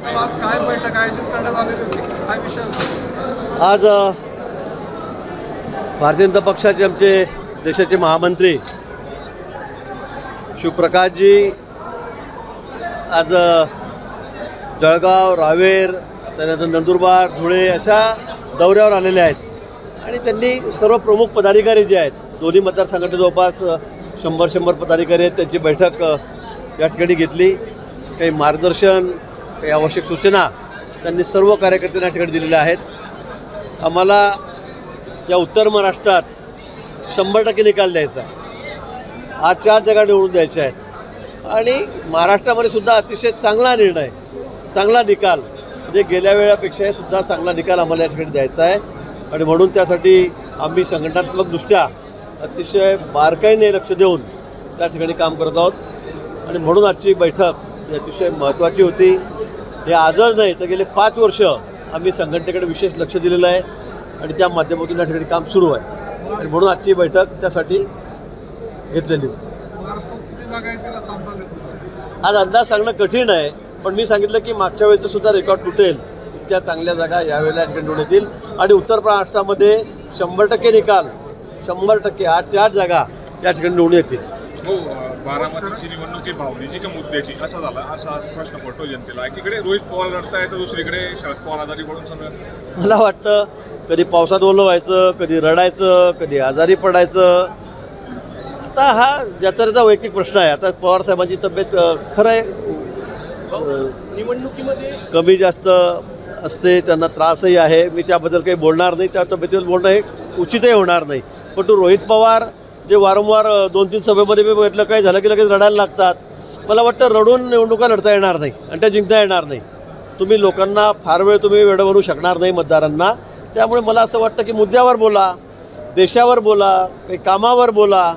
आज काय बैठक आयोजित करण्यात आलेली होती, काय विषय होता? आज भारतीय जनता पक्षाचे आमचे देशाचे महामंत्री शिवप्रकाशजी आज जळगाव, रावेर, त्यानंतर नंदुरबार, धुळे अशा दौऱ्यावर आलेले आहेत आणि त्यांनी सर्व प्रमुख पदाधिकारी जे आहेत दोन्ही मतदारसंघाचे जवळपास 100 पदाधिकारी आहेत त्यांची बैठक या ठिकाणी घेतली. काही मार्गदर्शन, काही आवश्यक सूचना त्यांनी सर्व कार्यकर्त्यांना या ठिकाणी दिलेल्या आहेत. आम्हाला या उत्तर महाराष्ट्रात 100% निकाल द्यायचा आहे. 8 जागा निवडून द्यायच्या आहेत आणि महाराष्ट्रामध्ये सुद्धा अतिशय चांगला निर्णय, चांगला निकाल म्हणजे गेल्या वेळापेक्षाही सुद्धा चांगला निकाल आम्हाला या ठिकाणी द्यायचा आहे आणि म्हणून त्यासाठी आम्ही संघटनात्मकदृष्ट्या अतिशय बारकाईने लक्ष देऊन त्या ठिकाणी काम करत आहोत आणि म्हणून आजची बैठक ही अतिशय महत्त्वाची होती. हे आजच नाही तर गेले 5 वर्ष आम्ही संघटनेकडे विशेष लक्ष दिलेलं आहे आणि त्या माध्यमातून या ठिकाणी काम सुरू आहे आणि म्हणून आजची बैठक त्यासाठी घेतलेली होती. आज अंदाज सांगणं कठीण आहे, पण मी सांगितलं की मागच्या वेळेचं सुद्धा रेकॉर्ड तुटेल इतक्या चांगल्या जागा यावेळेला या ठिकाणी निवडून येतील आणि उत्तर महाराष्ट्रामध्ये 100% निकाल, 100% 8 जागा या ठिकाणी निवडून येतील. हो, बारामतीची निवडणूक भावनेची का मुद्द्याची असा झाला, असा प्रश्न पडतो जनतेला. एकीकडे रोहित पवार लढतायत तर दुसरीकडे शरद पवार आजारी पडून समजा. मला वाटतं कधी पावसात ओलं व्हायचं, कधी रडायचं, कधी आजारी पडायचं. आता हा ज्याचा त्याचा वैयक्तिक प्रश्न आहे. आता पवारसाहेबांची तब्येत खरं आहे निवडणुकीमध्ये कमी जास्त असते, त्यांना त्रासही आहे. मी त्याबद्दल काही बोलणार नाही, त्या तब्येतीवर बोलणं हे उचितही होणार नाही. पण तो रोहित पवार जे वारंवार 2-3 सभेमध्ये मी बघितलं काही झालं की लगेच रडायला लागतात. मला वाटतं रडून निवडणुका लढता येणार नाही आणि त्या जिंकता येणार नाही. तुम्ही लोकांना फार वेळ तुम्ही वेळ बनवू शकणार नाही मतदारांना. त्यामुळे मला असं वाटतं की मुद्द्यावर बोला, देशावर बोला, काही कामावर बोला,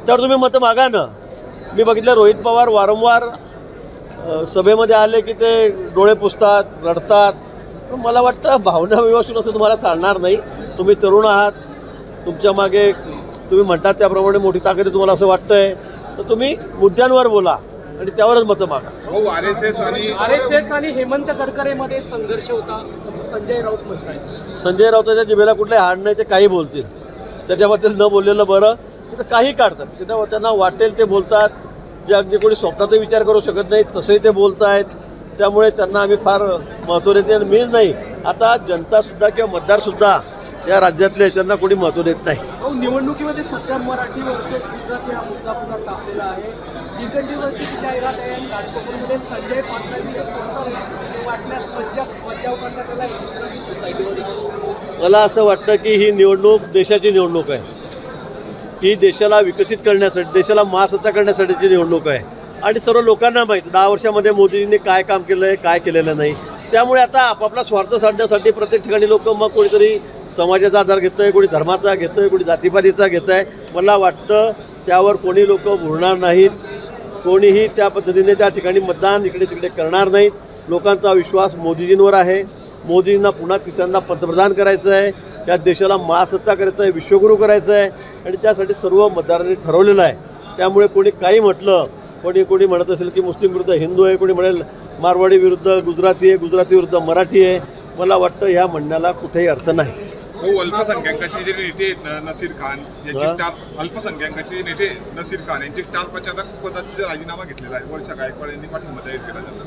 त्यावर तुम्ही मतं मागा ना. मी बघितलं रोहित पवार वारंवार सभेमध्ये आले की ते डोळे पुसतात, रडतात. पण मला वाटतं भावना विवासून असं तुम्हाला चालणार नाही. तुम्ही तरुण आहात, तुमच्या मागे तुम्ही म्हणतात त्याप्रमाणे मोठी ताकद आहे तुम्हाला असं वाटतंय तर तुम्ही मुद्द्यांवर बोला आणि त्यावरच मतं मागा. हो, आरएसएस आणि हेमंत करकरेमध्ये संघर्ष होता असं संजय राऊत म्हणतात. संजय राऊताच्या जिभेला कुठले हाड नाही, ते काही बोलतील. त्याच्याबद्दल न बोललेलं बरं. तिथं काही काढतात, तिथं त्यांना वाटेल ते बोलतात. जे अगदी कोणी स्वप्नातही विचार करू शकत नाही तसंही ते बोलत आहेत. त्यामुळे त्यांना आम्ही फार महत्त्व देत नाही. मीच नाही, आता जनतासुद्धा किंवा मतदारसुद्धा या राज्यातले त्यांना कोणी महत्त्व देत नाही. निवडणुकीमध्ये सध्या मराठी वर्सेस गुजराती हा मुद्दा पुन्हा तापलेला आहे. दिगंडीवरची जाहिरात आहे आणि घाटकोपरमध्ये संजय पाटलांची वाटण्यास मज्जाव करण्यात आला आहे गुजराती सोसायटीमध्ये. मला असं वाटतं की ही निवडणूक देशाची निवडणूक आहे. ही देशाला विकसित करण्यासाठी, देशाला महासत्ता करण्यासाठीची निवडणूक आहे आणि सर्व लोकांना माहीत 10 वर्षामध्ये मोदींनी काय काम केलं आहे, काय केलेलं नाही. त्यामुळे आता आपापला स्वार्थ साधण्यासाठी प्रत्येक ठिकाणी लोक मग कोणीतरी समाजाचा आधार घेतं आहे, कोणी धर्माचा घेतं आहे, कोणी जातीपातीचा घेतं आहे. मला वाटतं त्यावर कोणी लोक बोलणार नाहीत, कोणीही त्या पद्धतीने त्या ठिकाणी मतदान इकडे तिकडे करणार नाहीत. लोकांचा विश्वास मोदीजींवर आहे. मोदींना पुन्हा तिसऱ्यांदा पंतप्रधान करायचं आहे, या देशाला महासत्ता करायचं आहे, विश्वगुरू करायचं आहे आणि त्यासाठी सर्व मतदारांनी ठरवलेलं आहे. त्यामुळे कोणी काही म्हटलं, कोणी म्हणत असेल की मुस्लिम विरुद्ध हिंदू आहे, कोणी म्हणेल मारवाडी विरुद्ध गुजराती आहे, गुजराती विरुद्ध मराठी आहे. मला वाटतं ह्या म्हणण्याला कुठेही अर्थ नाही. हो, अल्पसंख्याकाचे जे नेते नसीर खान यांची अल्पसंख्याकाचे नेते नसीर खान यांची स्टार प्रचारक पदाचा राजीनामा घेतलेला आहे. वर्षा गायकवाड यांनी पाठिंबा जाहीर केला जातो.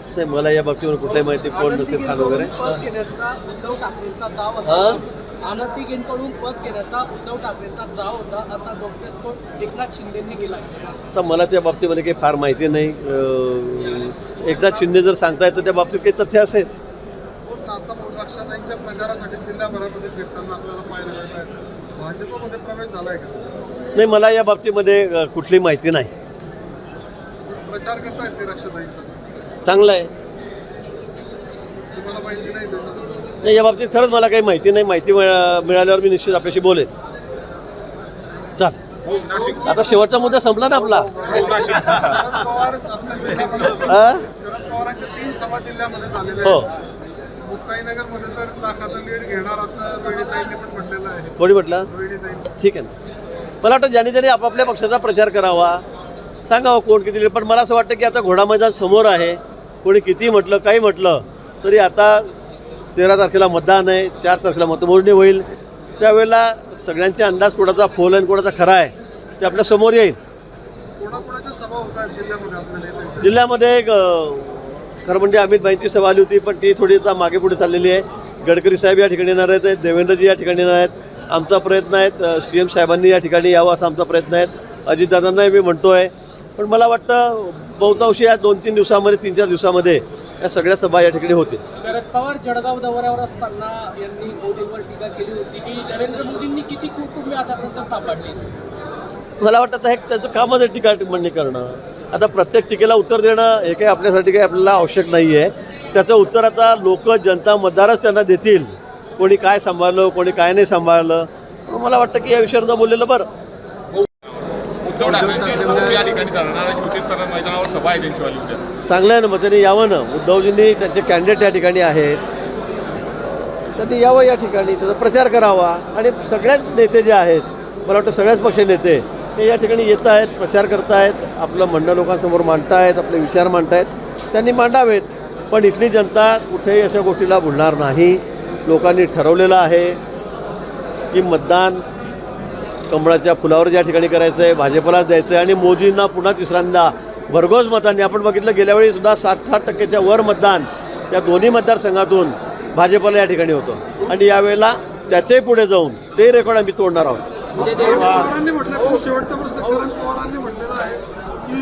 नाही, मला या बाबतीवर कुठल्याही माहिती कोण नसीर खान वगैरे. उद्धव ठाकरेंचा दाव आनंदी गेनकडून पद घेण्याचा उद्धव ठाकरेंचा दाव होता असा डॉक्टर एकनाथ शिंदेंनी केला. आता मला त्या बाबतीमध्ये काही फार माहिती नाही. एकनाथ शिंदे जर सांगतायत तर त्या बाबतीत काही तथ्य असेल. आता पक्षांच्या प्रचारासाठी जिल्हाभरामध्ये फिरताना आपल्याला पाहायला मिळत आहे. भाजपमध्ये प्रवेश झालाय का? नाही, मला या बाबतीमध्ये कुठली माहिती नाही. प्रचार करतायत ते रक्षाताईंचा, चांगलं आहे. तुम्हाला माहिती नाही? नाही, या बाबतीत खरंच मला काही माहिती नाही. माहिती मिळाल्यावर मी निश्चित आपल्याशी बोलेन. चाल, आता शेवटचा मुद्दा संपला ना आपला. शरद पवारांच्या 3 सभा जिल्ह्यामध्ये झालेल्या हो, आहेत. मुक्ताईनगरमध्ये तर लाखाचं लीड घेणार असं वेणीताईंनी पण म्हटलेलं आहे. कोणी म्हटलं? वेणीताईंनी. ठीक आहे ना. मला वाटतं ज्यांनी त्यांनी आपापल्या पक्षाचा प्रचार करावा, सांगावं कोण किती लीड. पण मला असं वाटतं की आता घोडा मैदान समोर आहे. कोणी किती म्हटलं काही म्हटलं तरी आता 13 तारखेला मतदान आहे, 4 तारखेला मतमोजणी होईल. त्यावेळेला सगळ्यांचे अंदाज कोणाचा फोल आहे कोणाचा खरा आहे ते आपल्या समोर येईल. कोणाकोणाच्या सभा होत आहेत जिल्ह्यामध्ये आपल्या नेत्यांच्या? जिल्ह्यामध्ये एक खरं म्हणजे अमित भाईंची सभा आली होती, पण ती थोडी आता मागे पुढे चाललेली आहे. गडकरी साहेब या ठिकाणी येणार आहेत, देवेंद्रजी या ठिकाणी येणार आहेत. आमचा प्रयत्न आहे CM साहेबांनी या ठिकाणी यावं असा आमचा प्रयत्न आहे. अजितदादांनाही मी म्हणतो आहे. पण मला वाटतं बहुतांशी या 2-3 दिवसामध्ये 3-4 दिवसामध्ये या सगळ्या सभा या ठिकाणी होतील. शरद पवार जळगाव दौऱ्यावर असताना यांनी मोदींवर टीका केली होती की नरेंद्र मोदींनी किती कुटुंबीय आतापर्यंत सांभाळले. मला वाटतं आता हे त्याचं कामच आहे टीका टिप्पणी करणं. आता प्रत्येक टीकेला उत्तर देणं हे काही आपल्यासाठी काही आपल्याला आवश्यक नाही आहे. त्याचं उत्तर आता लोक जनता मतदारच त्यांना देतील, कोणी काय सांभाळलं कोणी काय नाही सांभाळलं. मला वाटतं की या विषयावर न बोललेलं बरं. उद्धव ठाकरेंची या ठिकाणी करणार शिवतीर्थर मैदानावर सभा आहे त्यांची वाली उद्या. चांगलं आहे ना, मग त्यांनी यावं ना. उद्धवजींनी त्यांचे कॅन्डिडेट या ठिकाणी आहेत, त्यांनी यावं या ठिकाणी, त्याचा प्रचार करावा. आणि सगळ्याच नेते जे आहेत, मला वाटतं सगळ्याच पक्ष नेते हे या ठिकाणी येत आहेत, प्रचार करत आहेत, आपलं म्हणणं लोकांसमोर मांडतायत, आपले विचार मांडतायत. त्यांनी मांडावेत. पण इथली जनता कुठेही अशा गोष्टीला भुलणार नाही. लोकांनी ठरवलेलं आहे की मतदान कमळाच्या फुलावर ज्या ठिकाणी करायचं आहे, भाजपलाच द्यायचं आहे. आणि मोदींना पुन्हा तिसऱ्यांदा भरघोस मतांनी, आपण बघितलं गेल्या वेळी सुद्धा 60% वर मतदान या दोन्ही मतदारसंघातून भाजपला या ठिकाणी होतं. आणि यावेळेला त्याच्याही पुढे जाऊन ते रेकॉर्ड आम्ही तोडणार आहोत. पवारांनी म्हटलं, पण शेवटचा प्रश्न करण पवारांनी म्हटलेला आहे की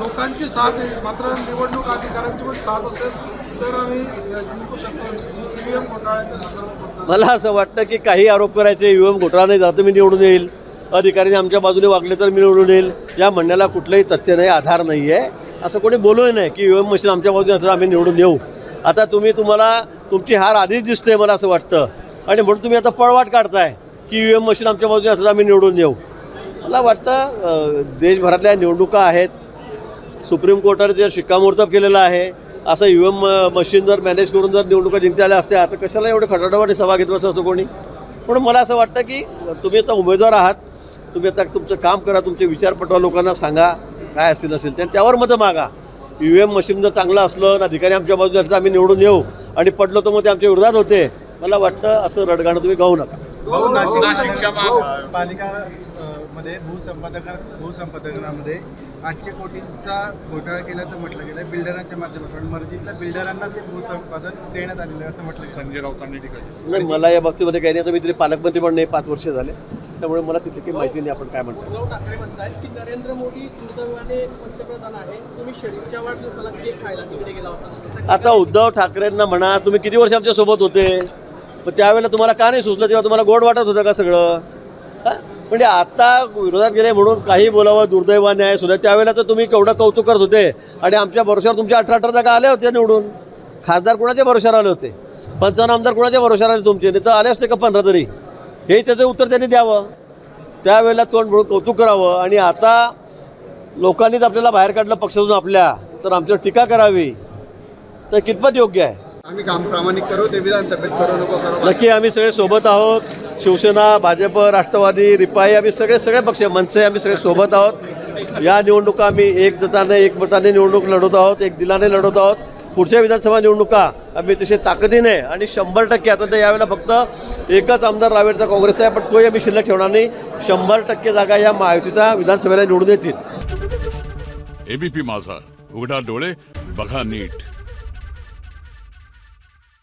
लोकांची साथ आहे, मात्र निवडणूक अधिकाऱ्यांची पण साथ असेल तर आम्ही जिंकू शकतो. EVM घोटाळ्याच्या संदर्भात मला असं वाटतं की काही आरोप करायचे, EVM घोटाळा नाही झाला तर मी निवडून येईल, अधिकारी आमच्या बाजूने वागले तर मी निवडून येईल, या म्हणण्याला कुठलंही तथ्य नाही, आधार नाही आहे. असं कोणी बोलूही नाही की EVM मशीन आमच्या बाजूने असं आम्ही निवडून येऊ. आता तुम्हाला तुमची हार आधीच दिसते मला असं वाटतं, आणि म्हणून तुम्ही आता पळवाट काढताय की EVM मशीन आमच्या बाजूने असं आम्ही निवडून येऊ. मला वाटतं देशभरातल्या निवडणुका आहेत, सुप्रीम कोर्टाने जर शिक्कामोर्तब केलेलं आहे, असं EVM मशीन जर मॅनेज करून जर निवडणुका जिंकता आल्या असत्या तर कशाला एवढं खटाटवाने सभा घेतवायचं असतं कोणी. म्हणून मला असं वाटतं की तुम्ही आता उमेदवार आहात, तुम्ही आता तुमचं काम करा, तुमचे विचार पटवा, लोकांना सांगा काय असतील नसेल त्यावर मतं मागा. EVM मशीन जर चांगलं असलं, अधिकारी आमच्या बाजूने असलं आम्ही निवडून येऊ, आणि पडलो तर मग ते आमच्या विरोधात होते. मला वाटतं असं रडगाणं तुम्ही गाऊ नका. नाशिकच्या पालिका मध्ये भूसंपादनामध्ये 800 कोटींचा घोटाळा केल्याचं म्हटलं गेलं आहे बिल्डरांच्या माध्यमातून. मर्जीतल्या बिल्डरांना ते भूसंपादन देण्यात आलेलं आहे असं म्हटलं गेलं. संजय राऊतांनी टीका केली. नाही, मला या बाबतीमध्ये काही नाही. आता मी तरी पालकमंत्री पण नाही, 5 वर्ष झाले, त्यामुळे मला तिथली काही माहिती नाही आपण काय म्हणतो. उद्धव ठाकरे म्हणतात की नरेंद्र मोदी दुर्दैवाने पंतप्रधान आहे, तुम्ही शरीफच्या वाढदिवसाला केक खायला तिकडे गेला होता. आता उद्धव ठाकरेंना म्हणा, तुम्ही किती वर्ष आमच्यासोबत होते, पण त्यावेळेला तुम्हाला का नाही सुचलं, तेव्हा तुम्हाला गोड वाटत होतं का सगळं? म्हणजे आता विरोधात गेले म्हणून काही बोलावं दुर्दैवाने आहे सुद्धा. त्यावेळेला तर तुम्ही केवढं कौतुक करत होते, आणि आमच्या भरोशावर तुमच्या 18 जागा आल्या होत्या निवडून. खासदार कुणाच्या भरोशावर आले होते, 55 आमदार कुणाच्या भरोशावर आले तुमचे, नाही तर आले असते का 15 तरी. हे त्याचं उत्तर त्यांनी द्यावं, त्यावेळेला तोंड म्हणून कौतुक करावं. आणि आता लोकांनीच आपल्याला बाहेर काढलं पक्षातून आपल्या, तर आमच्यावर टीका करावी तर कितपत योग्य आहे? आम्ही काम प्रामाणिक करू, ते विधानसभेत करू नको करू. नक्की आम्ही सगळे सोबत आहोत. शिवसेना, भाजप, राष्ट्रवादी, रिपाई, आम्ही सगळे पक्ष, मनसे, आम्ही सगळे सोबत आहोत. या निवडणुका आम्ही एकमताने निवडणूक लढवत आहोत, एक दिलाने लढवत आहोत. पुढच्या विधानसभा निवडणुका आम्ही तसे ताकदीने आणि 100% आता तर यावेळेला फक्त एकच आमदार रावेरचा काँग्रेसचा आहे, पण तोही आम्ही शिल्लक ठेवणार नाही. 100% जागा या महायुतीच्या विधानसभेला निवडून येतील. ABP माझा, उघडा डोळे बघा नीट.